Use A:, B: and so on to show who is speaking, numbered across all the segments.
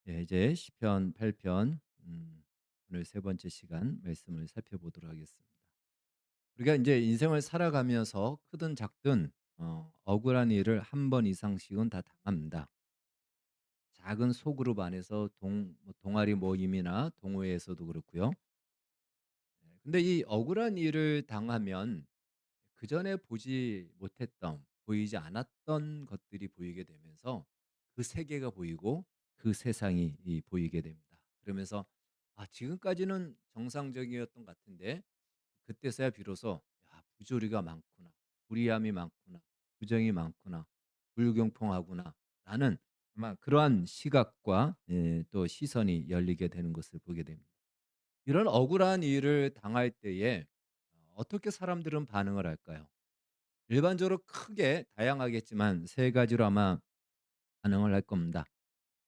A: 예, 이제 시편 8편 오늘 세 번째 시간 말씀을 살펴보도록 하겠습니다. 우리가 이제 인생을 살아가면서 크든 작든 억울한 일을 한 번 이상씩은 다 당합니다. 작은 소그룹 안에서 동아리 모임이나 동호회에서도 그렇고요. 근데 이 억울한 일을 당하면 그전에 보지 못했던 보이지 않았던 것들이 보이게 되면서 그 세계가 보이고 그 세상이 보이게 됩니다. 그러면서 지금까지는 정상적이었던 것 같은데 그때서야 비로소 '야 부조리가 많구나. 불이함이 많구나. 부정이 많구나. 불공평하구나.'라는 아마 그러한 시각과 또 시선이 열리게 되는 것을 보게 됩니다. 이런 억울한 일을 당할 때에 어떻게 사람들은 반응을 할까요? 일반적으로 크게 다양하겠지만 세 가지로 아마 반응을 할 겁니다.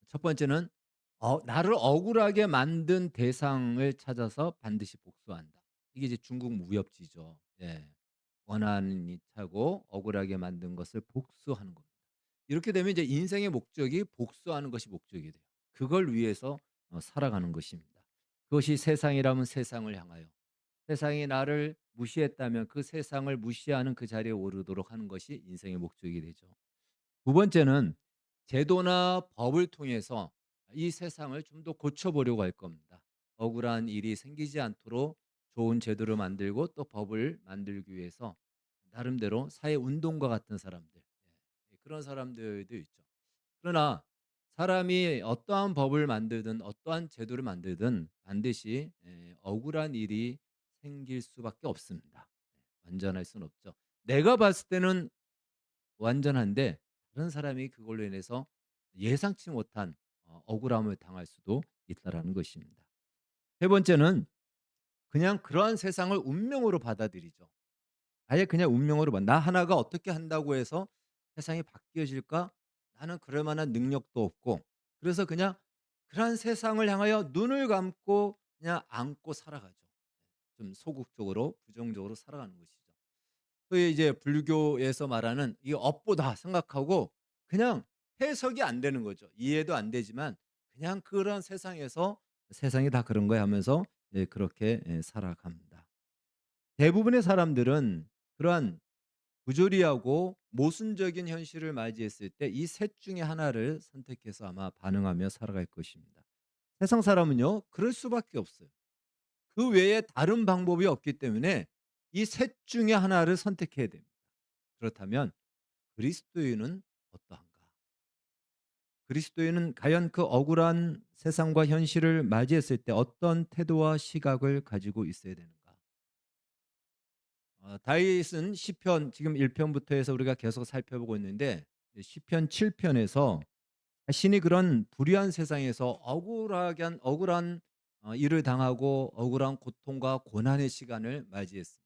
A: 첫 번째는 나를 억울하게 만든 대상을 찾아서 반드시 복수한다. 이게 이제 중국 무협지죠. 예. 원한이 차고 억울하게 만든 것을 복수하는 겁니다. 이렇게 되면 이제 인생의 목적이 복수하는 것이 목적이 돼요. 그걸 위해서 살아가는 것입니다. 그것이 세상이라면 세상을 향하여, 세상이 나를 무시했다면 그 세상을 무시하는 그 자리에 오르도록 하는 것이 인생의 목적이 되죠. 두 번째는 제도나 법을 통해서 이 세상을 좀 더 고쳐보려고 할 겁니다. 억울한 일이 생기지 않도록 좋은 제도를 만들고 또 법을 만들기 위해서 나름대로 사회 운동가 같은 사람들, 그런 사람들도 있죠. 그러나 사람이 어떠한 법을 만들든 어떠한 제도를 만들든 반드시 억울한 일이 생길 수밖에 없습니다. 완전할 수는 없죠. 내가 봤을 때는 완전한데 다른 사람이 그걸로 인해서 예상치 못한 억울함을 당할 수도 있다라는 것입니다. 세 번째는 그냥 그러한 세상을 운명으로 받아들이죠. 아예 그냥 운명으로 봐. '나 하나가 어떻게 한다고 해서 세상이 바뀌어질까? 나는 그럴 만한 능력도 없고.' 그래서 그냥 그러한 세상을 향하여 눈을 감고 그냥 안고 살아가죠. 좀 소극적으로 부정적으로 살아가는 것이죠. 그게 이제 불교에서 말하는 이 업보다 생각하고 그냥 해석이 안 되는 거죠. 이해도 안 되지만 그냥 그런 세상에서 '세상이 다 그런 거야.' 하면서 그렇게 살아갑니다. 대부분의 사람들은 그러한 부조리하고 모순적인 현실을 맞이했을 때 이 셋 중에 하나를 선택해서 아마 반응하며 살아갈 것입니다. 세상 사람은요 그럴 수밖에 없어요. 그 외에 다른 방법이 없기 때문에 이 셋 중에 하나를 선택해야 됩니다. 그렇다면 그리스도인은 어떠한가? 그리스도인은 과연 그 억울한 세상과 현실을 맞이했을 때 어떤 태도와 시각을 가지고 있어야 되는가? 다윗은 시편 지금 1 편부터 해서 우리가 계속 살펴보고 있는데 시편 7 편에서 자신이 그런 불의한 세상에서 억울한 일을 당하고 억울한 고통과 고난의 시간을 맞이했습니다.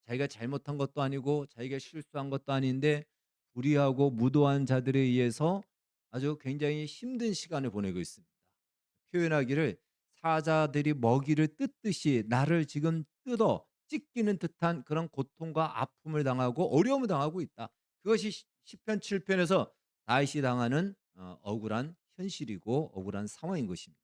A: 자기가 잘못한 것도 아니고 자기가 실수한 것도 아닌데 불의하고 무도한 자들에 의해서 아주 굉장히 힘든 시간을 보내고 있습니다. 표현하기를 사자들이 먹이를 뜯듯이 나를 지금 뜯어 찢기는 듯한 그런 고통과 아픔을 당하고 어려움을 당하고 있다. 그것이 시편 7편에서 다윗이 당하는 억울한 현실이고 억울한 상황인 것입니다.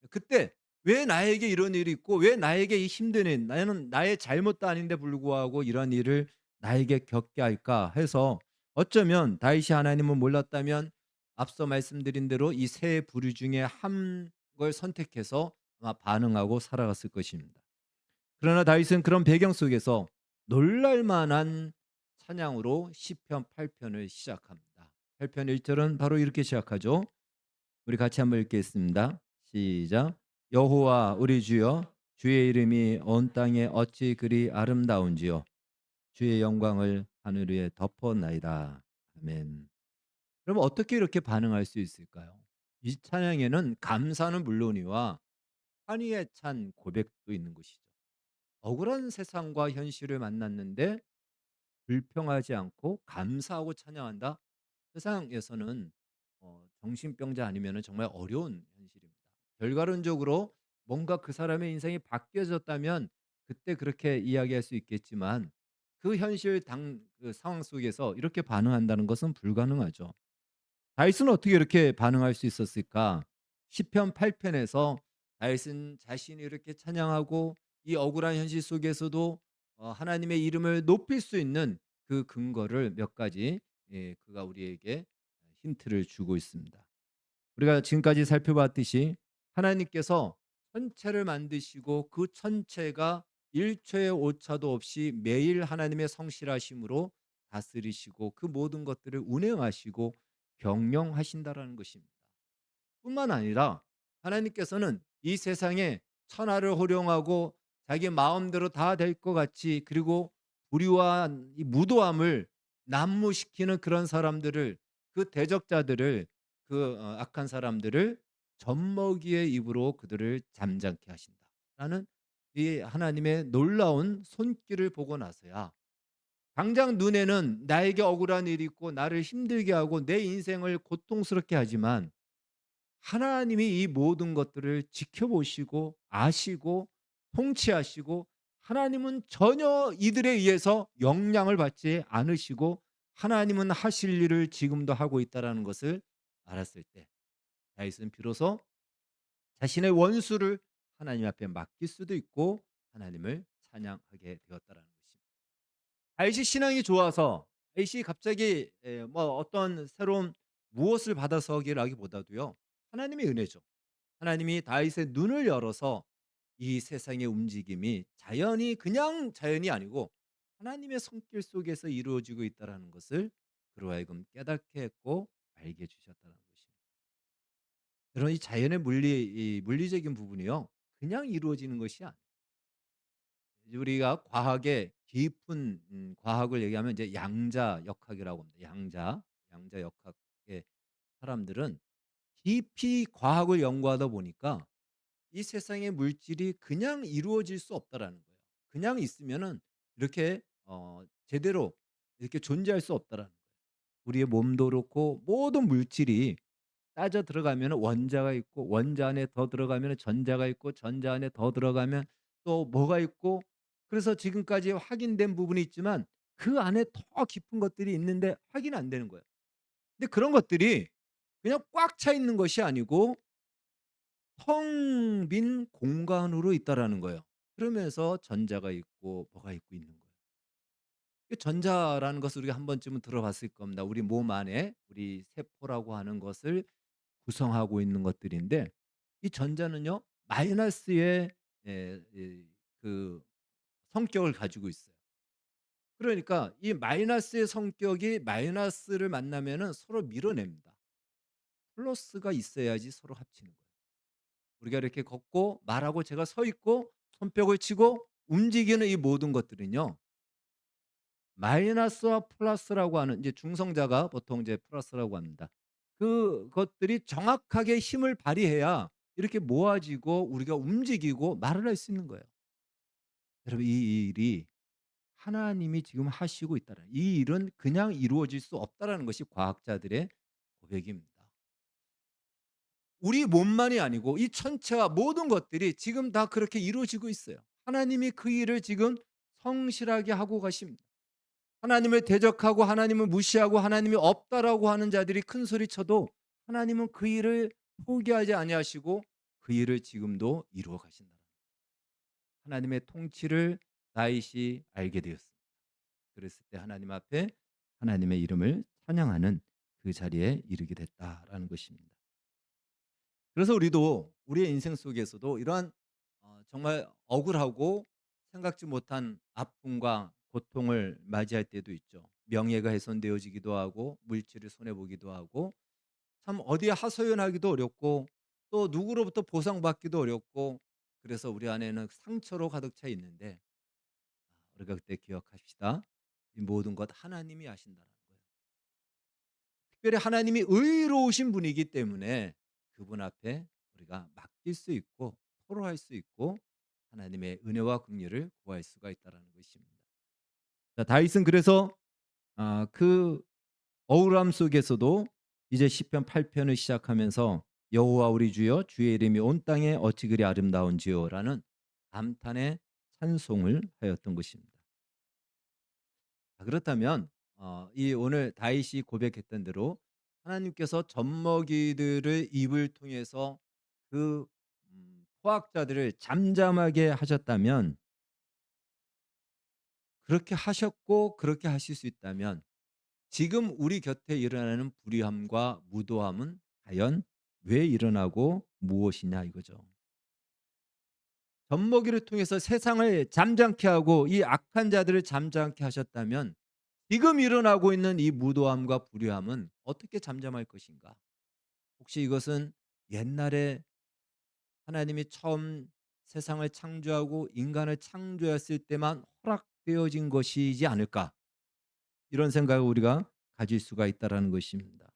A: 그때 '왜 나에게 이런 일이 있고 왜 나에게 이 힘든 일 나는 나의 잘못도 아닌데 불구하고 이런 일을 나에게 겪게 할까?' 해서 어쩌면 다윗이 하나님을 몰랐다면 앞서 말씀드린 대로 이 세 부류 중에 한 걸 선택해서 아마 반응하고 살아갔을 것입니다. 그러나 다윗은 그런 배경 속에서 놀랄 만한 찬양으로 시편 8 편을 시작합니다. 8편 1 절은 바로 이렇게 시작하죠. 우리 같이 한번 읽겠습니다. 시작. 여호와 우리 주여 주의 이름이 온 땅에 어찌 그리 아름다운지요 주의 영광을 하늘 위에 덮어나이다. 아멘. 그럼 어떻게 이렇게 반응할 수 있을까요? 이 찬양에는 감사는 물론이와 환희에 찬 고백도 있는 것이죠. 억울한 세상과 현실을 만났는데 불평하지 않고 감사하고 찬양한다. 세상에서는 정신병자 아니면은 정말 어려운 현실입니다. 결과론적으로 뭔가 그 사람의 인생이 바뀌어졌다면 그때 그렇게 이야기할 수 있겠지만 그 현실 그 상황 속에서 이렇게 반응한다는 것은 불가능하죠. 다윗은 어떻게 이렇게 반응할 수 있었을까? 시편 8 편에서 다윗은 자신이 이렇게 찬양하고 이 억울한 현실 속에서도 하나님의 이름을 높일 수 있는 그 근거를 몇 가지, 그가 우리에게 힌트를 주고 있습니다. 우리가 지금까지 살펴봤듯이 하나님께서 천체를 만드시고 그 천체가 일초의 오차도 없이 매일 하나님의 성실하심으로 다스리시고 그 모든 것들을 운행하시고 경영하신다라는 것입니다. 뿐만 아니라 하나님께서는 이 세상에 천하를 호령하고 자기 마음대로 다 될 것 같이, 그리고 불의와 이 무도함을 난무시키는 그런 사람들을, 그 대적자들을, 그 악한 사람들을 젖먹이의 입으로 그들을 잠잠케 하신다라는 이 하나님의 놀라운 손길을 보고 나서야, 당장 눈에는 나에게 억울한 일이 있고 나를 힘들게 하고 내 인생을 고통스럽게 하지만 하나님이 이 모든 것들을 지켜보시고 아시고 통치하시고, 하나님은 전혀 이들에 의해서 영향을 받지 않으시고 하나님은 하실 일을 지금도 하고 있다라는 것을 알았을 때 다윗은 비로소 자신의 원수를 하나님 앞에 맡길 수도 있고 하나님을 찬양하게 되었다라는 것입니다. 다윗이 신앙이 좋아서 다윗이 갑자기 뭐 어떤 새로운 무엇을 받아서기라기보다도요, 하나님의 은혜죠. 하나님이 다윗의 눈을 열어서 이 세상의 움직임이 자연이 그냥 자연이 아니고 하나님의 손길 속에서 이루어지고 있다라는 것을 그로 하여금 깨닫게 했고 알게 해 주셨다는 것입니다. 여러분, 이 자연의 이 물리적인 부분이요, 그냥 이루어지는 것이 아니에요. 이제 우리가 과학의 깊은 과학을 얘기하면 이제 양자 역학이라고 합니다. 양자 역학의 사람들은 깊이 과학을 연구하다 보니까 이 세상의 물질이 그냥 이루어질 수 없다라는 거예요. 그냥 있으면은 이렇게 제대로 이렇게 존재할 수 없다라는 거예요. 우리의 몸도 그렇고 모든 물질이 따져 들어가면은 원자가 있고, 원자 안에 더 들어가면은 전자가 있고, 전자 안에 더 들어가면 또 뭐가 있고, 그래서 지금까지 확인된 부분이 있지만 그 안에 더 깊은 것들이 있는데 확인 안 되는 거예요. 근데 그런 것들이 그냥 꽉 차 있는 것이 아니고 텅 빈 공간으로 있다라는 거예요. 그러면서 전자가 있고 뭐가 있고 있는 거예요. 이 전자라는 것을 우리가 한 번쯤은 들어봤을 겁니다. 우리 몸 안에 우리 세포라고 하는 것을 구성하고 있는 것들인데, 이 전자는요 마이너스의 그 성격을 가지고 있어요. 그러니까 이 마이너스의 성격이 마이너스를 만나면은 서로 밀어냅니다. 플러스가 있어야지 서로 합치는 거예요. 우리가 이렇게 걷고 말하고 제가 서 있고 손뼉을 치고 움직이는 이 모든 것들은요, 마이너스와 플러스라고 하는, 이제 중성자가 보통 이제 플러스라고 합니다. 그것들이 정확하게 힘을 발휘해야 이렇게 모아지고 우리가 움직이고 말을 할 수 있는 거예요. 여러분, 이 일이 하나님이 지금 하시고 있다는, 이 일은 그냥 이루어질 수 없다라는 것이 과학자들의 고백입니다. 우리 몸만이 아니고 이 천체와 모든 것들이 지금 다 그렇게 이루어지고 있어요. 하나님이 그 일을 지금 성실하게 하고 가십니다. 하나님을 대적하고 하나님을 무시하고 하나님이 없다라고 하는 자들이 큰 소리 쳐도 하나님은 그 일을 포기하지 아니하시고 그 일을 지금도 이루어 가신다. 하나님의 통치를 다윗이 알게 되었습니다. 그랬을 때 하나님 앞에 하나님의 이름을 찬양하는 그 자리에 이르게 됐다라는 것입니다. 그래서 우리도 우리의 인생 속에서도 이러한 정말 억울하고 생각지 못한 아픔과 고통을 맞이할 때도 있죠. 명예가 훼손되어지기도 하고 물질을 손해 보기도 하고 참 어디에 하소연하기도 어렵고 또 누구로부터 보상받기도 어렵고, 그래서 우리 안에는 상처로 가득 차 있는데, 우리가 그때 기억합시다. 이 모든 것 하나님이 하신다는 거예요. 특별히 하나님이 의로우신 분이기 때문에 그분 앞에 우리가 맡길 수 있고 토로할 수 있고 하나님의 은혜와 긍휼을 구할 수가 있다라는 것입니다. 자, 다윗은 그래서 그 억울함 속에서도 이제 시편 8 편을 시작하면서 여호와 우리 주여 주의 이름이 온 땅에 어찌 그리 아름다운지요라는 감탄의 찬송을 하였던 것입니다. 그렇다면 이 오늘 다윗이 고백했던 대로 하나님께서 젖먹이들을 입을 통해서 그 포악자들을 잠잠하게 하셨다면, 그렇게 하셨고 그렇게 하실 수 있다면 지금 우리 곁에 일어나는 불의함과 무도함은 과연 왜 일어나고 무엇이냐 이거죠. 젖먹이를 통해서 세상을 잠잠케 하고 이 악한 자들을 잠잠케 하셨다면 지금 일어나고 있는 이 무도함과 불의함은 어떻게 잠잠할 것인가? 혹시 이것은 옛날에 하나님이 처음 세상을 창조하고 인간을 창조했을 때만 허락되어진 것이지 않을까? 이런 생각을 우리가 가질 수가 있다라는 것입니다.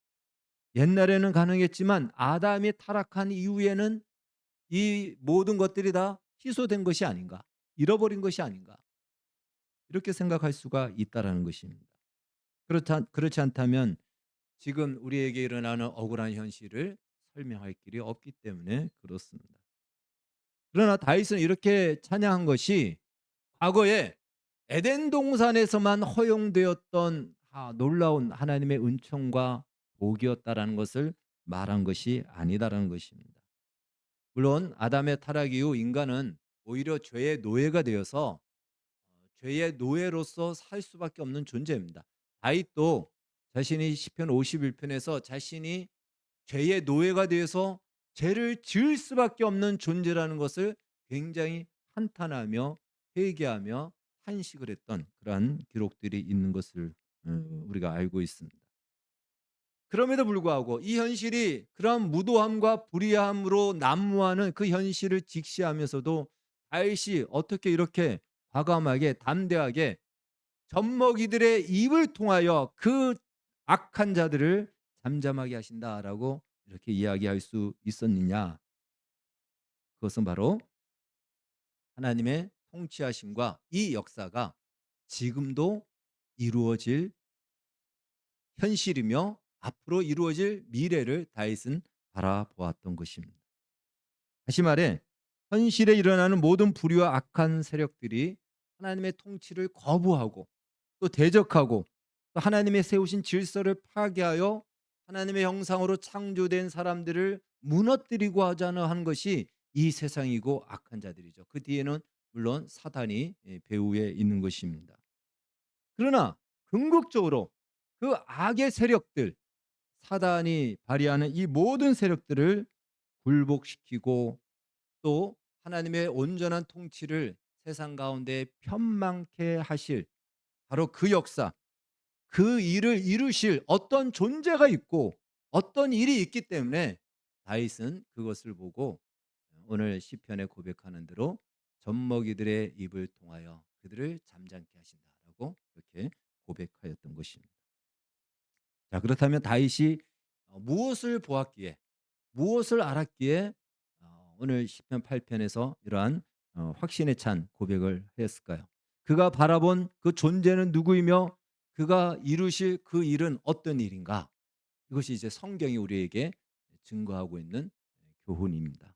A: 옛날에는 가능했지만 아담이 타락한 이후에는 이 모든 것들이 다 취소된 것이 아닌가? 잃어버린 것이 아닌가? 이렇게 생각할 수가 있다라는 것입니다. 그렇지 않다면 지금 우리에게 일어나는 억울한 현실을 설명할 길이 없기 때문에 그렇습니다. 그러나 다윗은 이렇게 찬양한 것이 과거에 에덴 동산에서만 허용되었던 놀라운 하나님의 은총과 복이었다라는 것을 말한 것이 아니다라는 것입니다. 물론 아담의 타락 이후 인간은 오히려 죄의 노예가 되어서 죄의 노예로서 살 수밖에 없는 존재입니다. 다윗도 자신이 시편 51편에서 자신이 죄의 노예가 되어서 죄를 지을 수밖에 없는 존재라는 것을 굉장히 한탄하며 회개하며 탄식을 했던 그러한 기록들이 있는 것을 우리가 알고 있습니다. 그럼에도 불구하고 이 현실이 그러한 무도함과 불의함으로 난무하는 그 현실을 직시하면서도 다윗이 어떻게 이렇게 과감하게 담대하게 젖먹이들의 입을 통하여 그 악한 자들을 잠잠하게 하신다라고 이렇게 이야기할 수 있었느냐? 그것은 바로 하나님의 통치하심과 이 역사가 지금도 이루어질 현실이며 앞으로 이루어질 미래를 다윗은 바라보았던 것입니다. 다시 말해 현실에 일어나는 모든 불의와 악한 세력들이 하나님의 통치를 거부하고 또 대적하고 또 하나님의 세우신 질서를 파괴하여 하나님의 형상으로 창조된 사람들을 무너뜨리고 하자는 하는 것이 이 세상이고 악한 자들이죠. 그 뒤에는 물론 사단이 배후에 있는 것입니다. 그러나 궁극적으로 그 악의 세력들, 사단이 발휘하는 이 모든 세력들을 굴복시키고 또 하나님의 온전한 통치를 세상 가운데 편망케 하실 바로 그 역사, 그 일을 이루실 어떤 존재가 있고 어떤 일이 있기 때문에 다윗은 그것을 보고 오늘 시편에 고백하는 대로 젖먹이들의 입을 통하여 그들을 잠잠케 하신다라고 이렇게 고백하였던 것입니다. 자, 그렇다면 다윗이 무엇을 보았기에 무엇을 알았기에 오늘 시편 8편에서 이러한 확신에 찬 고백을 했을까요? 그가 바라본 그 존재는 누구이며 그가 이루실 그 일은 어떤 일인가? 이것이 이제 성경이 우리에게 증거하고 있는 교훈입니다.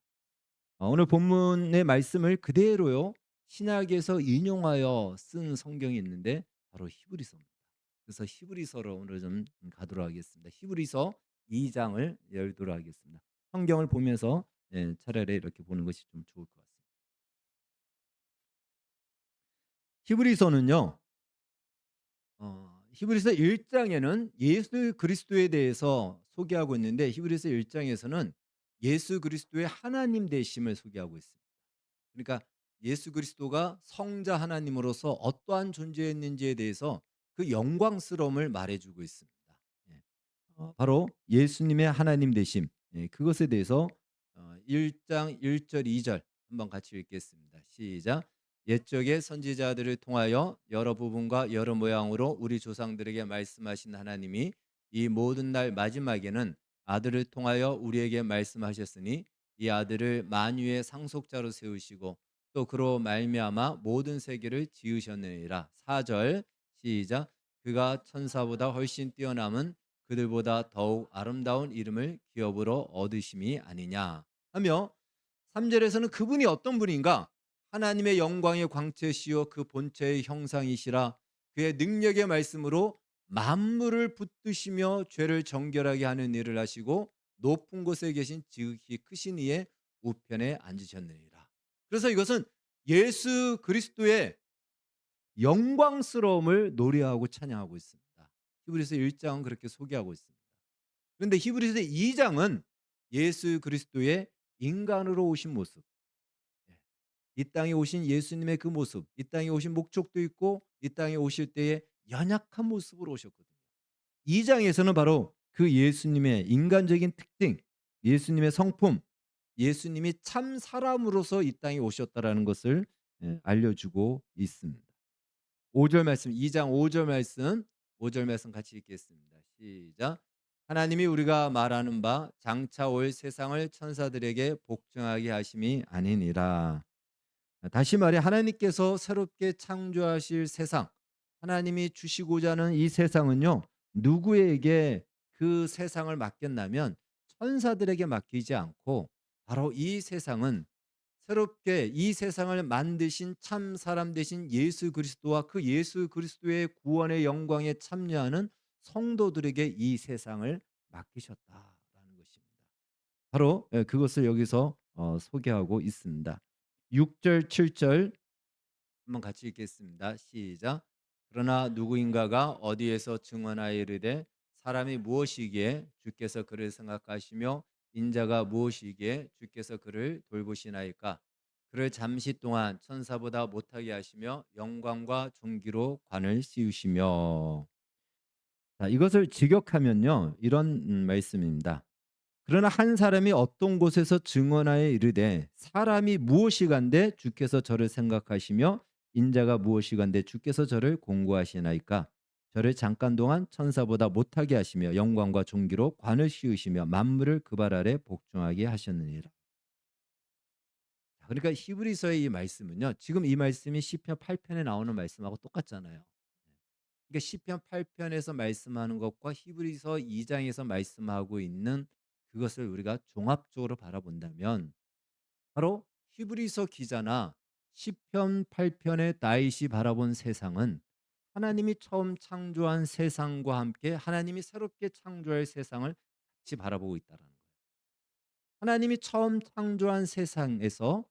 A: 오늘 본문의 말씀을 그대로요 신약에서 인용하여 쓴 성경이 있는데 바로 히브리서입니다. 그래서 히브리서로 오늘 좀 가도록 하겠습니다. 히브리서 2장을 열도록 하겠습니다. 성경을 보면서 차라리 이렇게 보는 것이 좀 좋을 것 같습니다. 히브리서는요. 히브리서 1장에는 예수 그리스도에 대해서 소개하고 있는데 히브리서 1장에서는 예수 그리스도의 하나님 되심을 소개하고 있습니다. 그러니까 예수 그리스도가 성자 하나님으로서 어떠한 존재였는지에 대해서 그 영광스러움을 말해주고 있습니다. 예. 바로 예수님의 하나님 되심 그것에 대해서 1장 1절 2절 한번 같이 읽겠습니다. 시작. 옛적의 선지자들을 통하여 여러 부분과 여러 모양으로 우리 조상들에게 말씀하신 하나님이 이 모든 날 마지막에는 아들을 통하여 우리에게 말씀하셨으니 이 아들을 만유의 상속자로 세우시고 또 그로 말미암아 모든 세계를 지으셨느니라. 4절 시작. 그가 천사보다 훨씬 뛰어남은 그들보다 더욱 아름다운 이름을 기업으로 얻으심이 아니냐 하며 3절에서는 그분이 어떤 분인가? 하나님의 영광의 광채시요 그 본체의 형상이시라. 그의 능력의 말씀으로 만물을 붙드시며 죄를 정결하게 하는 일을 하시고 높은 곳에 계신 지극히 크신 이의 우편에 앉으셨느니라. 그래서 이것은 예수 그리스도의 영광스러움을 노래하고 찬양하고 있습니다. 히브리서 1 장은 그렇게 소개하고 있습니다. 그런데 히브리서 2 장은 예수 그리스도의 인간으로 오신 모습, 예, 이 땅에 오신 예수님의 그 모습, 이 땅에 오신 목적도 있고 이 땅에 오실 때에 연약한 모습으로 오셨거든요. 2 장에서는 바로 그 예수님의 인간적인 특징, 예수님의 성품, 예수님이 참 사람으로서 이 땅에 오셨다라는 것을 알려주고 있습니다. 5절 말씀, 2장 5절 말씀, 5절 말씀 같이 읽겠습니다. 시작. 하나님이 우리가 말하는 바 장차 올 세상을 천사들에게 복종하게 하심이 아니니라. 다시 말해 하나님께서 새롭게 창조하실 세상, 하나님이 주시고자 하는 이 세상은요, 누구에게 그 세상을 맡겼냐면 천사들에게 맡기지 않고 바로 이 세상은 새롭게 이 세상을 만드신 참 사람 되신 예수 그리스도와 그 예수 그리스도의 구원의 영광에 참여하는 성도들에게 이 세상을 맡기셨다라는 것입니다. 바로 그것을 여기서 소개하고 있습니다. 6절 7절 한번 같이 읽겠습니다. 시작. 그러나 누구인가가 어디에서 증언하여 이르되 사람이 무엇이기에 주께서 그를 생각하시며 인자가 무엇이기에 주께서 그를 돌보시나이까. 그를 잠시 동안 천사보다 못하게 하시며 영광과 존귀로 관을 씌우시며. 자, 이것을 직역하면요, 이런 말씀입니다. 그러나 한 사람이 어떤 곳에서 증언하여 이르되 사람이 무엇이간데 주께서 저를 생각하시며 인자가 무엇이간데 주께서 저를 공고하시나이까. 저를 잠깐 동안 천사보다 못하게 하시며 영광과 존귀로 관을 씌우시며 만물을 그 발 아래 복종하게 하셨느니라. 그러니까 히브리서의 이 말씀은요, 지금 이 말씀이 시편 8편에 나오는 말씀하고 똑같잖아요. 그러니까 시편 8편에서 말씀하는 것과 히브리서 2장에서 말씀하고 있는 그것을 우리가 종합적으로 바라본다면 바로 히브리서 기자나 시편 8편의 다윗이 바라본 세상은 하나님이 처음 창조한 세상과 함께 하나님이 새롭게 창조할 세상을 같이 바라보고 있다는 거예요. 하나님이 처음 창조한 세상에서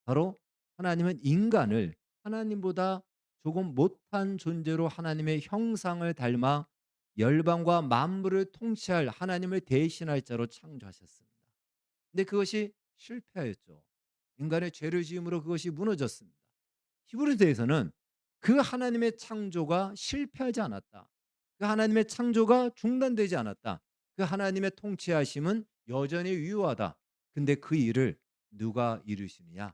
A: 바로 하나님은 인간을 하나님보다 조금 못한 존재로 하나님의 형상을 닮아 열방과 만물을 통치할 하나님을 대신할 자로 창조하셨습니다. 근데 그것이 실패하였죠. 인간의 죄를 지음으로 그것이 무너졌습니다. 히브리서에서는 그 하나님의 창조가 실패하지 않았다. 그 하나님의 창조가 중단되지 않았다. 그 하나님의 통치하심은 여전히 유효하다. 근데 그 일을 누가 이루시느냐?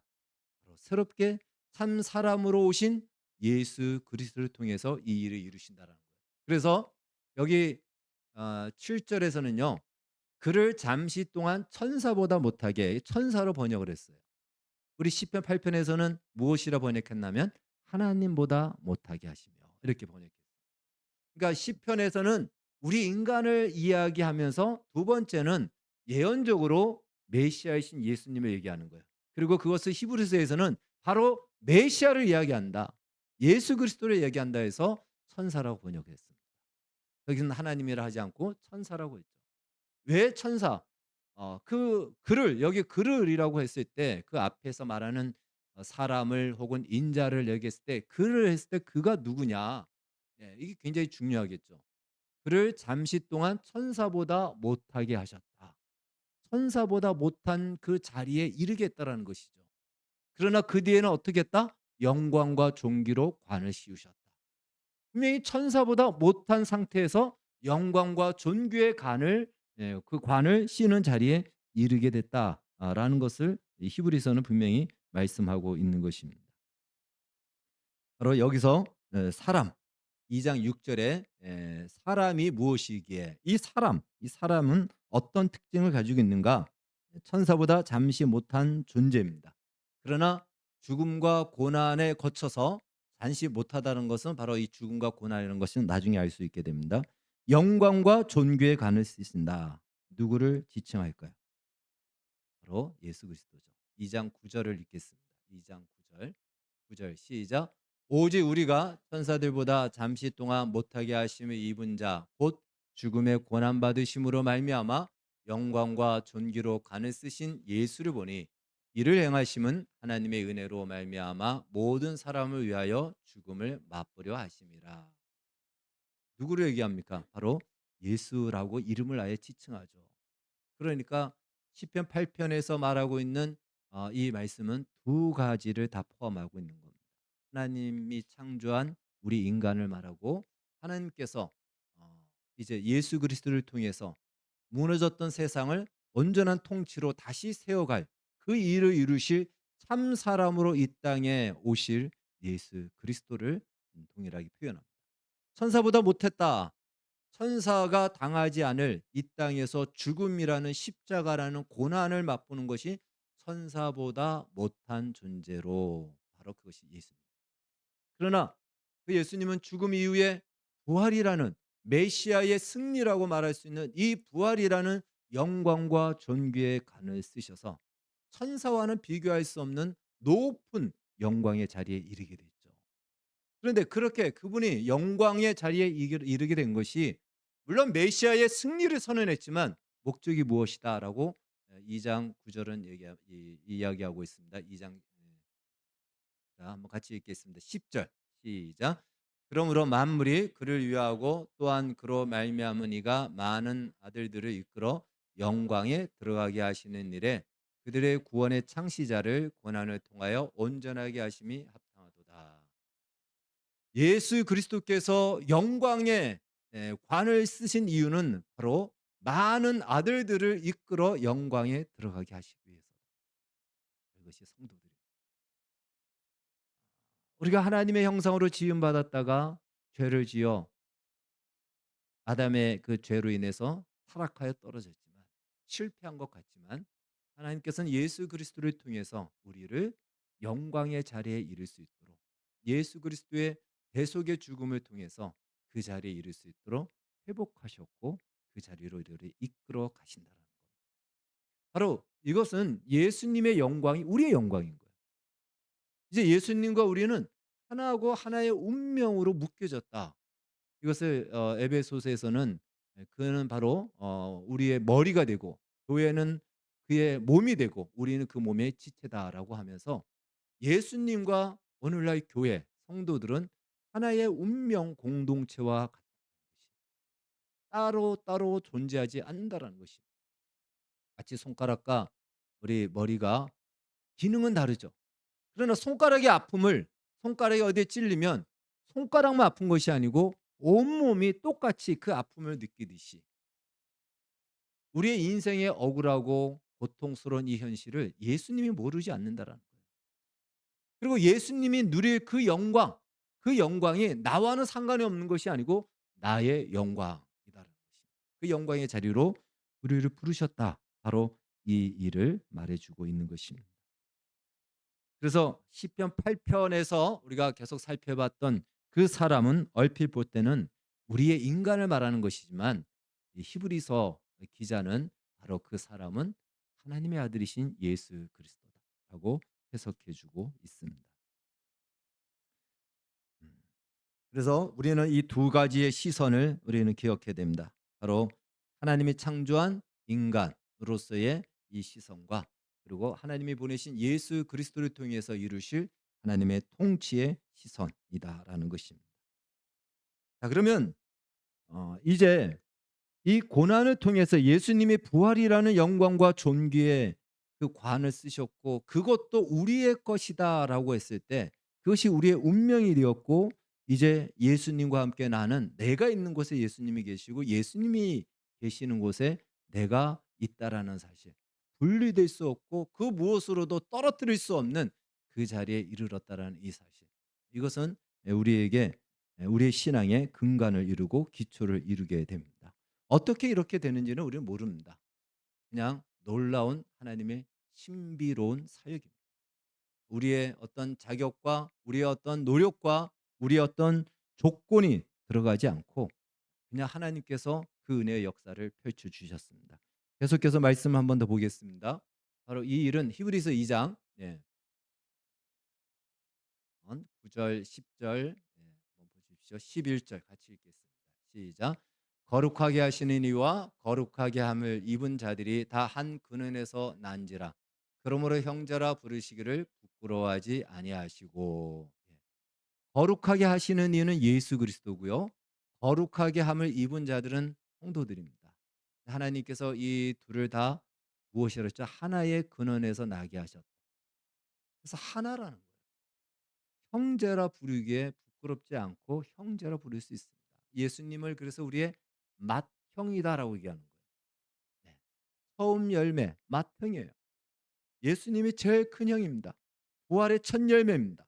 A: 바로 새롭게 참 사람으로 오신 예수 그리스도를 통해서 이 일을 이루신다라는 거예요. 그래서 여기 7절에서는요. 그를 잠시 동안 천사보다 못하게 천사로 번역을 했어요. 우리 시편 8편에서는 무엇이라 번역했냐면 하나님보다 못하게 하시며 이렇게 번역했어요. 그러니까 시편에서는 우리 인간을 이야기하면서 두 번째는 예언적으로 메시아이신 예수님을 얘기하는 거예요. 그리고 그것을 히브리서에서는 바로 메시아를 이야기한다. 예수 그리스도를 얘기한다 해서 천사라고 번역했습니다. 여기서는 하나님이라 하지 않고 천사라고 했죠. 왜 천사? 그 그를 여기 그를이라고 했을 때 그 앞에서 말하는 사람을 혹은 인자를 얘기했을 때 그를 했을 때 그가 누구냐? 예, 이게 굉장히 중요하겠죠. 그를 잠시 동안 천사보다 못하게 하셨다. 천사보다 못한 그 자리에 이르게 했다라는 것이죠. 그러나 그 뒤에는 어떻게 했다? 영광과 존귀로 관을 씌우셨다. 분명히 천사보다 못한 상태에서 영광과 존귀의 관을, 그 관을 씌우는 자리에 이르게 됐다라는 것을 이 히브리서는 분명히 말씀하고 있는 것입니다. 바로 여기서 사람 2장 6 절에 사람이 무엇이기에 이 사람은 어떤 특징을 가지고 있는가? 천사보다 잠시 못한 존재입니다. 그러나 죽음과 고난에 거쳐서 잠시 못하다는 것은 바로 이 죽음과 고난이라는 것은 나중에 알 수 있게 됩니다. 영광과 존귀에 관을 쓰신다. 누구를 지칭할까요? 바로 예수 그리스도죠. 2장 9 절을 읽겠습니다. 2장 9 절. 9절 시작. 오직 우리가 천사들보다 잠시 동안 못하게 하심을 입은 자 곧 죽음의 고난 받으심으로 말미암아 영광과 존귀로 관을 쓰신 예수를 보니 이를 행하심은 하나님의 은혜로 말미암아 모든 사람을 위하여 죽음을 맛보려 하심이라. 누구를 얘기합니까? 바로 예수라고 이름을 아예 지칭하죠. 그러니까 시편 8편에서 말하고 있는 이 말씀은 두 가지를 다 포함하고 있는 겁니다. 하나님이 창조한 우리 인간을 말하고, 하나님께서 이제 예수 그리스도를 통해서 무너졌던 세상을 온전한 통치로 다시 세워갈 그 일을 이루실 참 사람으로 이 땅에 오실 예수 그리스도를 동일하게 표현합니다. 천사보다 못했다. 천사가 당하지 않을 이 땅에서 죽음이라는 십자가라는 고난을 맛보는 것이 천사보다 못한 존재로, 바로 그것이 예수입니다. 그러나 그 예수님은 죽음 이후에 부활이라는 메시아의 승리라고 말할 수 있는 이 부활이라는 영광과 존귀의 간을 쓰셔서 천사와는 비교할 수 없는 높은 영광의 자리에 이르게 됐죠. 그런데 그렇게 그분이 영광의 자리에 이르게 된 것이, 물론 메시아의 승리를 선언했지만 목적이 무엇이다라고 2장 9절은 이야기하고 있습니다. 2장, 자, 한번 같이 읽겠습니다. 10절 시작. 그러므로 만물이 그를 위하고 또한 그로 말미암은 이가 많은 아들들을 이끌어 영광에 들어가게 하시는 일에 그들의 구원의 창시자를 고난을 통하여 온전하게 하심이 합당하도다. 예수 그리스도께서 영광의 관을 쓰신 이유는 바로 많은 아들들을 이끌어 영광에 들어가게 하시기 위해서다. 이것이 성도들입니다. 우리가 하나님의 형상으로 지음 받았다가 죄를 지어 아담의 그 죄로 인해서 타락하여 떨어졌지만, 실패한 것 같지만, 하나님께서는 예수 그리스도를 통해서 우리를 영광의 자리에 이를 수 있도록, 예수 그리스도의 대속의 죽음을 통해서 그 자리에 이를 수 있도록 회복하셨고, 그 자리로 우리를 이끌어 가신다는 것. 바로 이것은 예수님의 영광이 우리의 영광인 거예요. 이제 예수님과 우리는 하나고 하나의 운명으로 묶여졌다. 이것을 에베소서에서는, 그는 바로 우리의 머리가 되고 교회는 그의 몸이 되고 우리는 그 몸의 지체다라고 하면서, 예수님과 오늘날 교회 성도들은 하나의 운명 공동체와 같다는 것이, 따로 존재하지 않는다라는 것입니다. 마치 손가락과 우리 머리가 기능은 다르죠. 그러나 손가락의 아픔을, 손가락이 어디에 찔리면 손가락만 아픈 것이 아니고 온몸이 똑같이 그 아픔을 느끼듯이, 우리의 인생의 억울하고 고통스러운 이 현실을 예수님이 모르지 않는다라는 거예요. 그리고 예수님이 누릴 그 영광, 그 영광이 나와는 상관이 없는 것이 아니고 나의 영광이다라는 것입니다. 그 영광의 자리로 우리를 부르셨다. 바로 이 일을 말해주고 있는 것입니다. 그래서 시편 8편에서 우리가 계속 살펴봤던 그 사람은 얼핏 볼 때는 우리의 인간을 말하는 것이지만, 이 히브리서 기자는 바로 그 사람은 하나님의 아들이신 예수 그리스도다라고 해석해 주고 있습니다. 음. 그래서 우리는 이 두 가지의 시선을 우리는 기억해야 됩니다. 바로 하나님이 창조한 인간으로서의 이 시선과, 그리고 하나님이 보내신 예수 그리스도를 통해서 이루실 하나님의 통치의 시선이다라는 것입니다. 자, 그러면 이제 이 고난을 통해서 예수님이 부활이라는 영광과 존귀의 그 관을 쓰셨고 그것도 우리의 것이다라고 했을 때, 그것이 우리의 운명이 되었고, 이제 예수님과 함께 나는 내가 있는 곳에 예수님이 계시고 예수님이 계시는 곳에 내가 있다라는 사실, 분리될 수 없고 그 무엇으로도 떨어뜨릴 수 없는 그 자리에 이르렀다라는 이 사실, 이것은 우리에게 우리의 신앙의 근간을 이루고 기초를 이루게 됩니다. 어떻게 이렇게 되는지는 우리는 모릅니다. 그냥 놀라운 하나님의 신비로운 사역입니다. 우리의 어떤 자격과 우리의 어떤 노력과 우리의 어떤 조건이 들어가지 않고 그냥 하나님께서 그 은혜의 역사를 펼쳐 주셨습니다. 계속해서 말씀 한 번 더 보겠습니다. 바로 이 일은 히브리서 2장 9절, 10절, 한번 보십시오. 11절 같이 읽겠습니다. 시작. 거룩하게 하시는 이와 거룩하게 함을 입은 자들이 다 한 근원에서 난지라. 그러므로 형제라 부르시기를 부끄러워하지 아니하시고. 예. 거룩하게 하시는 이는 예수 그리스도고요. 거룩하게 함을 입은 자들은 성도들입니다. 하나님께서 이 둘을 다 무엇이라 했죠? 하나의 근원에서 나게 하셨다. 그래서 하나라는 거예요. 형제라 부르기에 부끄럽지 않고 형제라 부를 수 있습니다. 예수님을 그래서 우리의 맏형이다라고 얘기하는 거예요. 네. 처음 열매 맏형이에요. 예수님이 제일 큰 형입니다. 부활의 첫 열매입니다.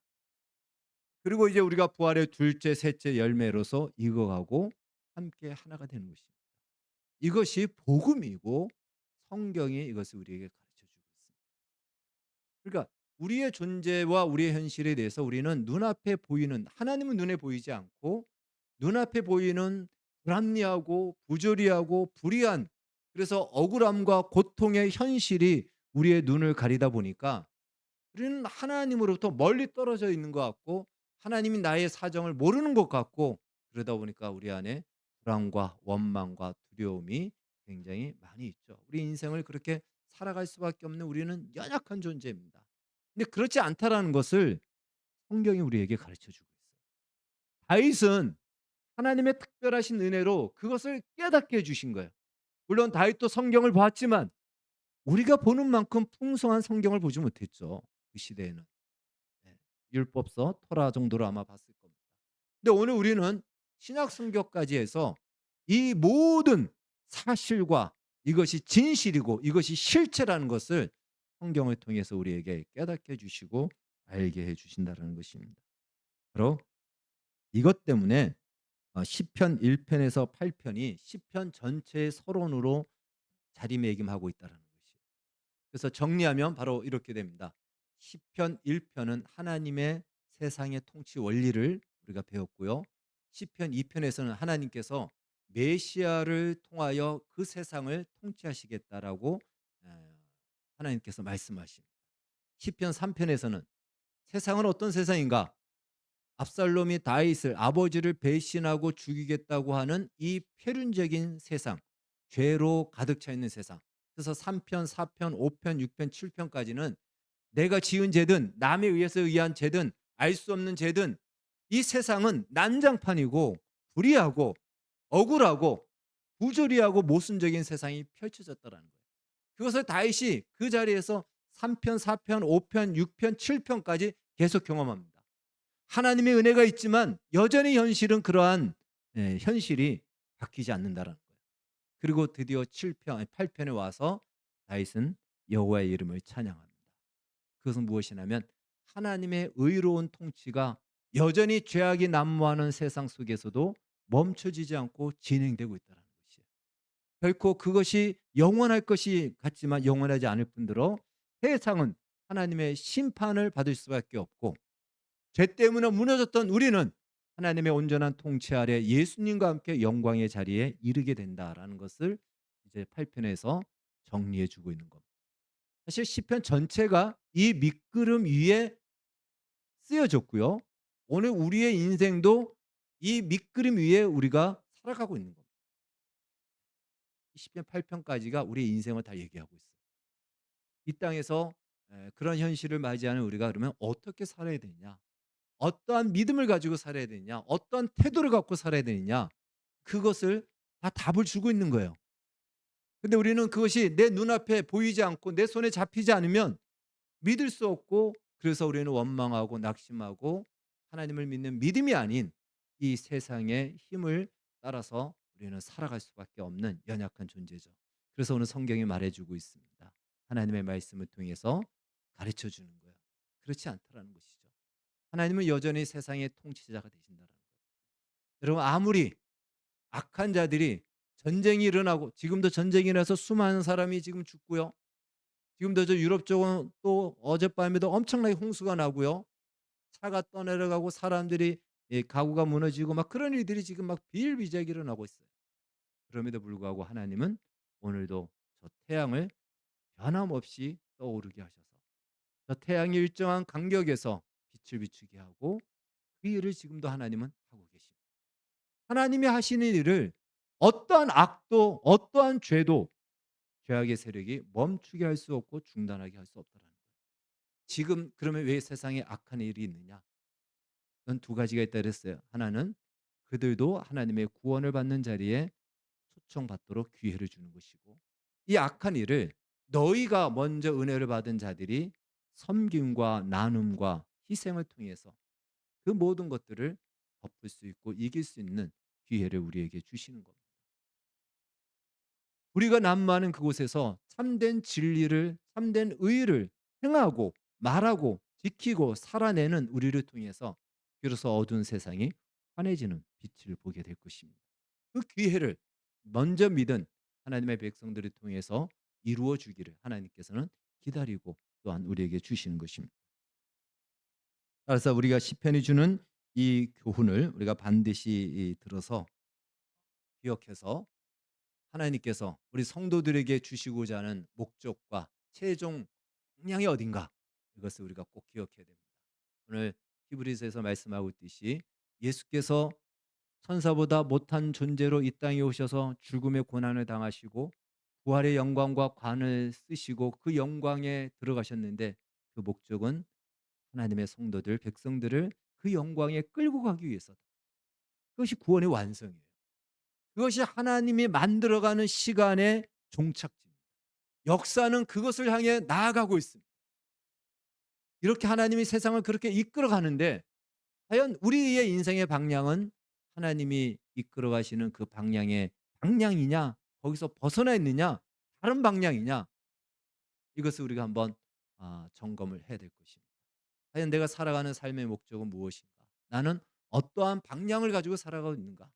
A: 그리고 이제 우리가 부활의 둘째, 셋째 열매로서 익어가고 함께 하나가 되는 것입니다. 이것이 복음이고 성경이 이것을 우리에게 가르쳐 주고 있습니다. 그러니까 우리의 존재와 우리의 현실에 대해서 우리는 눈앞에 보이는 하나님은 눈에 보이지 않고 눈앞에 보이는 불합리하고 부조리하고 불의한 그래서 억울함과 고통의 현실이 우리의 눈을 가리다 보니까 우리는 하나님으로부터 멀리 떨어져 있는 것 같고 하나님이 나의 사정을 모르는 것 같고 그러다 보니까 우리 안에 불안과 원망과 두려움이 굉장히 많이 있죠. 우리 인생을 그렇게 살아갈 수밖에 없는 우리는 연약한 존재입니다. 근데 그렇지 않다라는 것을 성경이 우리에게 가르쳐 주고 있어요. 다윗은 하나님의 특별하신 은혜로 그것을 깨닫게 해 주신 거예요. 물론 다윗도 성경을 봤지만 우리가 보는 만큼 풍성한 성경을 보지 못했죠. 그 시대에는. 네. 율법서, 토라 정도로 아마 봤을 겁니다. 근데 오늘 우리는 신약 성경까지 해서 이 모든 사실과 이것이 진실이고 이것이 실체라는 것을 성경을 통해서 우리에게 깨닫게 해 주시고 알게 해 주신다라는 것입니다. 바로 이것 때문에 시편 1 편에서 8 편이 시편 전체의 서론으로 자리매김하고 있다라는 것이에요. 그래서 정리하면 바로 이렇게 됩니다. 시편 1 편은 하나님의 세상의 통치 원리를 우리가 배웠고요. 시편 2 편에서는 하나님께서 메시아를 통하여 그 세상을 통치하시겠다라고 하나님께서 말씀하십니다. 시편 3 편에서는 세상은 어떤 세상인가? 압살롬이 다윗을 아버지를 배신하고 죽이겠다고 하는 이 폐륜적인 세상, 죄로 가득 차 있는 세상. 그래서 3편, 4편, 5편, 6편, 7편까지는 내가 지은 죄든 남에 의해서 의한 죄든 알 수 없는 죄든 이 세상은 난장판이고 불의하고 억울하고 부조리하고 모순적인 세상이 펼쳐졌다라는 거예요. 그것을 다윗이 그 자리에서 3편, 4편, 5편, 6편, 7편까지 계속 경험합니다. 하나님의 은혜가 있지만 여전히 현실은 그러한 현실이 바뀌지 않는다라는 거예요. 그리고 드디어 7편, 아니 8편에 와서 다윗은 여호와의 이름을 찬양합니다. 그것은 무엇이냐면 하나님의 의로운 통치가 여전히 죄악이 난무하는 세상 속에서도 멈춰지지 않고 진행되고 있다는 것이에요. 결코 그것이 영원할 것이 같지만 영원하지 않을 뿐더러 세상은 하나님의 심판을 받을 수밖에 없고 죄 때문에 무너졌던 우리는 하나님의 온전한 통치 아래 예수님과 함께 영광의 자리에 이르게 된다라는 것을 이제 8편에서 정리해 주고 있는 겁니다. 사실 시편 전체가 이 밑그림 위에 쓰여졌고요. 오늘 우리의 인생도 이 밑그림 위에 우리가 살아가고 있는 겁니다. 시편 8편까지가 우리의 인생을 다 얘기하고 있어요. 이 땅에서 그런 현실을 맞이하는 우리가 그러면 어떻게 살아야 되느냐? 어떠한 믿음을 가지고 살아야 되느냐? 어떠한 태도를 갖고 살아야 되느냐? 그것을 다 답을 주고 있는 거예요. 근데 우리는 그것이 내 눈앞에 보이지 않고 내 손에 잡히지 않으면 믿을 수 없고 그래서 우리는 원망하고 낙심하고 하나님을 믿는 믿음이 아닌 이 세상의 힘을 따라서 우리는 살아갈 수밖에 없는 연약한 존재죠. 그래서 오늘 성경이 말해주고 있습니다. 하나님의 말씀을 통해서 가르쳐 주는 거예요. 그렇지 않다라는 것이죠. 하나님은 여전히 세상의 통치자가 되신다는 거예요. 여러분 아무리 악한 자들이 전쟁이 일어나고 지금도 전쟁이 일어나서 수많은 사람이 지금 죽고요. 지금도 저 유럽 쪽은 또 어젯밤에도 엄청나게 홍수가 나고요. 차가 떠내려가고 사람들이 가구가 무너지고 막 그런 일들이 지금 막 비일비재하게 일어나고 있어요. 그럼에도 불구하고 하나님은 오늘도 저 태양을 변함없이 떠오르게 하셔서 저 태양의 일정한 간격에서 빛을 비추게 하고 그 일을 지금도 하나님은 하고 계십니다. 하나님이 하시는 일을 어떠한 악도 어떠한 죄도 죄악의 세력이 멈추게 할 수 없고 중단하게 할 수 없다라는 거예요. 지금 그러면 왜 세상에 악한 일이 있느냐? 그건 두 가지가 있다 그랬어요. 하나는 그들도 하나님의 구원을 받는 자리에 초청받도록 기회를 주는 것이고, 이 악한 일을 너희가 먼저 은혜를 받은 자들이 섬김과 나눔과 희생을 통해서 그 모든 것들을 덮을 수 있고 이길 수 있는 기회를 우리에게 주시는 겁니다. 우리가 난무하는 그곳에서 참된 진리를, 참된 의를 행하고 말하고 지키고 살아내는 우리를 통해서 비로소 어두운 세상이 환해지는 빛을 보게 될 것입니다. 그 기회를 먼저 믿은 하나님의 백성들을 통해서 이루어 주기를 하나님께서는 기다리고 또한 우리에게 주시는 것입니다. 따라서 우리가 시편이 주는 이 교훈을 우리가 반드시 들어서 기억해서 하나님께서 우리 성도들에게 주시고자 하는 목적과 최종 방향이 어딘가, 이것을 우리가 꼭 기억해야 됩니다. 오늘 히브리서에서 말씀하고 있듯이 예수께서 천사보다 못한 존재로 이 땅에 오셔서 죽음의 고난을 당하시고 부활의 영광과 관을 쓰시고 그 영광에 들어가셨는데, 그 목적은 하나님의 성도들 백성들을 그 영광에 끌고 가기 위해서다. 그것이 구원의 완성이에요. 그것이 하나님이 만들어가는 시간의 종착지입니다. 역사는 그것을 향해 나아가고 있습니다. 이렇게 하나님이 세상을 그렇게 이끌어 가는데, 과연 우리의 인생의 방향은 하나님이 이끌어 가시는 그 방향의 방향이냐, 거기서 벗어나 있느냐, 다른 방향이냐, 이것을 우리가 한번 점검을 해야 될 것입니다. 과연 내가 살아가는 삶의 목적은 무엇인가? 나는 어떠한 방향을 가지고 살아가고 있는가?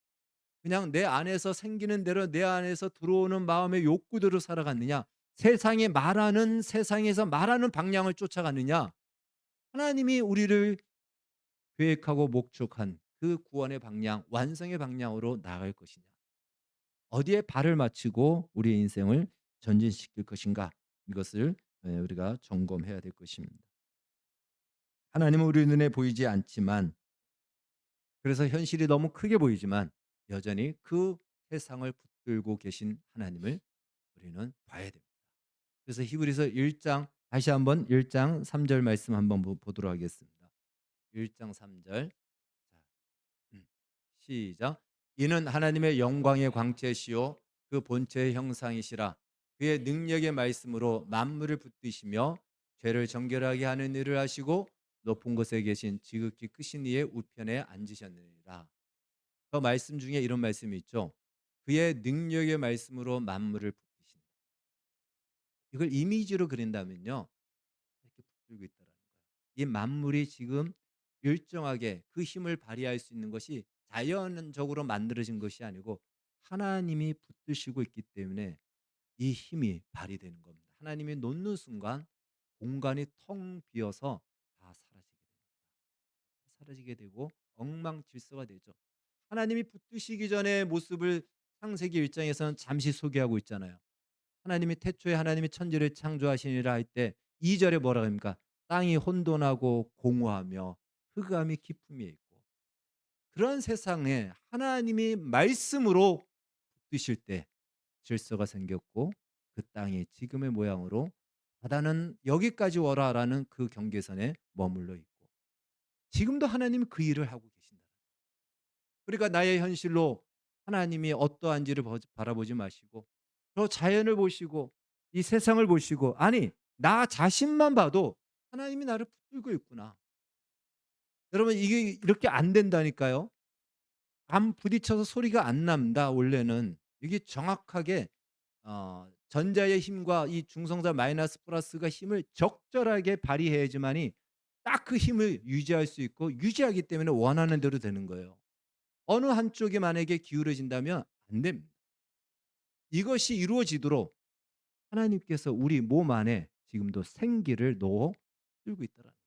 A: 그냥 내 안에서 생기는 대로 내 안에서 들어오는 마음의 욕구대로 살아갔느냐? 세상이 말하는, 세상에서 말하는 방향을 쫓아갔느냐? 하나님이 우리를 계획하고 목적한 그 구원의 방향, 완성의 방향으로 나아갈 것이냐? 어디에 발을 맞추고 우리의 인생을 전진시킬 것인가? 이것을 우리가 점검해야 될 것입니다. 하나님은 우리 눈에 보이지 않지만, 그래서 현실이 너무 크게 보이지만 여전히 그 세상을 붙들고 계신 하나님을 우리는 봐야 됩니다. 그래서 히브리서 1장, 다시 한번 1장 3절 말씀 한번 보도록 하겠습니다. 1장 3절. 자, 시작. 이는 하나님의 영광의 광채시요 그 본체의 형상이시라. 그의 능력의 말씀으로 만물을 붙드시며 죄를 정결하게 하는 일을 하시고 높은 곳에 계신 지극히 크신 이의 우편에 앉으셨느니라. 그 말씀 중에 이런 말씀이 있죠. 그의 능력의 말씀으로 만물을 붙드신다. 이걸 이미지로 그린다면요, 이렇게 붙들고 있다라는 거예요. 이 만물이 지금 일정하게 그 힘을 발휘할 수 있는 것이 자연적으로 만들어진 것이 아니고 하나님이 붙드시고 있기 때문에 이 힘이 발휘되는 겁니다. 하나님이 놓는 순간 공간이 텅 비어서 다 사라지게 되고 엉망질서가 되죠. 하나님이 붙드시기 전의 모습을 창세기 1장에서는 잠시 소개하고 있잖아요. 하나님이 태초에 하나님이 천지를 창조하시니라 할 때 2절에 뭐라 합니까? 땅이 혼돈하고 공허하며 흑암이 깊음에 있고, 그런 세상에 하나님이 말씀으로 붙드실 때 질서가 생겼고, 그 땅이 지금의 모양으로 바다는 여기까지 오라라는 그 경계선에 머물러 있고, 지금도 하나님이 그 일을 하고 계신다. 그러니까 나의 현실로 하나님이 어떠한지를 바라보지 마시고 저 자연을 보시고 이 세상을 보시고, 아니 나 자신만 봐도 하나님이 나를 붙들고 있구나. 여러분 이게 이렇게 안 된다니까요. 안 부딪혀서 소리가 안 납니다. 원래는 이게 정확하게 전자의 힘과 이 중성자 마이너스 플러스가 힘을 적절하게 발휘해야지만이 딱 그 힘을 유지할 수 있고, 유지하기 때문에 원하는 대로 되는 거예요. 어느 한쪽이 만약에 기울어진다면 안 됩니다. 이것이 이루어지도록 하나님께서 우리 몸 안에 지금도 생기를 넣어 주고 있다라는 거예요.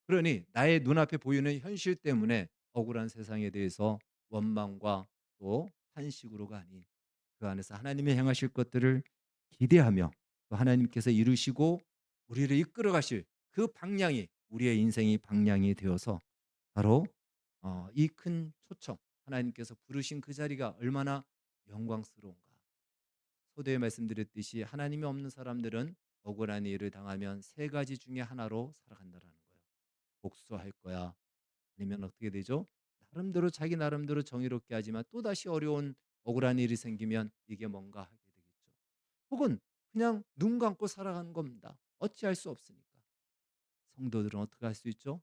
A: 그러니 나의 눈앞에 보이는 현실 때문에 억울한 세상에 대해서 원망과 또 탄식으로가 아닌, 그 안에서 하나님이 행하실 것들을 기대하며 또 하나님께서 이루시고 우리를 이끌어 가실 그 방향이 우리의 인생의 방향이 되어서 바로 이 큰 초청, 하나님께서 부르신 그 자리가 얼마나 영광스러운가. 서두에 말씀드렸듯이 하나님이 없는 사람들은 억울한 일을 당하면 세 가지 중에 하나로 살아간다라는 거예요. 복수할 거야. 아니면 어떻게 되죠? 나름대로 자기 나름대로 정의롭게 하지만 또다시 어려운 억울한 일이 생기면 이게 뭔가 하게 되겠죠. 혹은 그냥 눈 감고 살아가는 겁니다. 어찌할 수 없으니까. 성도들은 어떻게 할 수 있죠?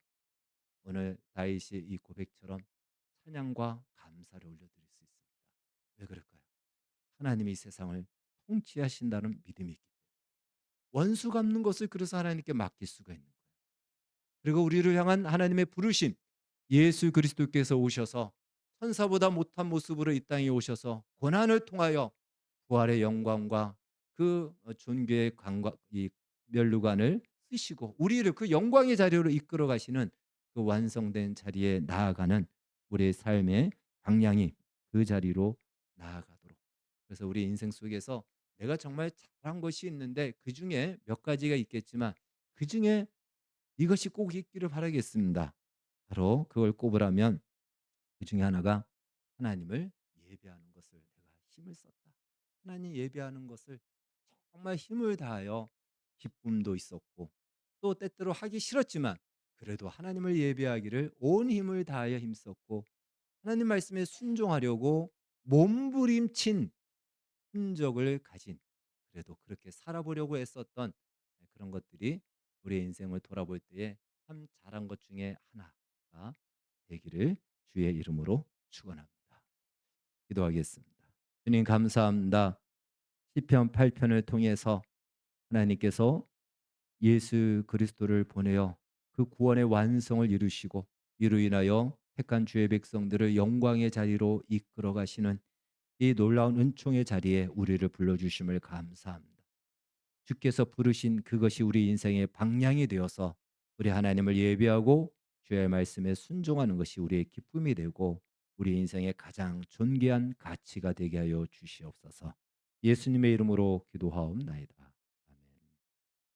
A: 오늘 다윗의 이 고백처럼 찬양과 감사를 올려드릴 수 있습니다. 왜 그럴까요? 하나님이 이 세상을 통치하신다는 믿음이 있기 때문에. 원수 갚는 것을 그래서 하나님께 맡길 수가 있는 거예요. 그리고 우리를 향한 하나님의 부르심, 예수 그리스도께서 오셔서 천사보다 못한 모습으로 이 땅에 오셔서 고난을 통하여 부활의 영광과 그 존귀의 관과 이 면류관을 쓰시고 우리를 그 영광의 자리로 이끌어 가시는 그 완성된 자리에 나아가는 우리의 삶의 방향이 그 자리로 나아가도록. 그래서 우리 인생 속에서 내가 정말 잘한 것이 있는데 그중에 몇 가지가 있겠지만 그중에 이것이 꼭 있기를 바라겠습니다. 바로 그걸 꼽으라면 그중에 하나가 하나님을 예배하는 것을 내가 힘을 썼다. 하나님 예배하는 것을 정말 힘을 다하여 기쁨도 있었고 또 때때로 하기 싫었지만 그래도 하나님을 예배하기를 온 힘을 다하여 힘썼고 하나님 말씀에 순종하려고 몸부림친 흔적을 가진 그래도 그렇게 살아보려고 애썼던 그런 것들이 우리의 인생을 돌아볼 때에 참 잘한 것 중에 하나가 되기를 주의 이름으로 축원합니다. 기도하겠습니다. 주님 감사합니다. 시편 8편을 통해서 하나님께서 예수 그리스도를 보내어 그 구원의 완성을 이루시고 이로 인하여 택한 주의 백성들을 영광의 자리로 이끌어 가시는 이 놀라운 은총의 자리에 우리를 불러주심을 감사합니다. 주께서 부르신 그것이 우리 인생의 방향이 되어서 우리 하나님을 예배하고 주의 말씀에 순종하는 것이 우리의 기쁨이 되고 우리 인생의 가장 존귀한 가치가 되게 하여 주시옵소서. 예수님의 이름으로 기도하옵나이다.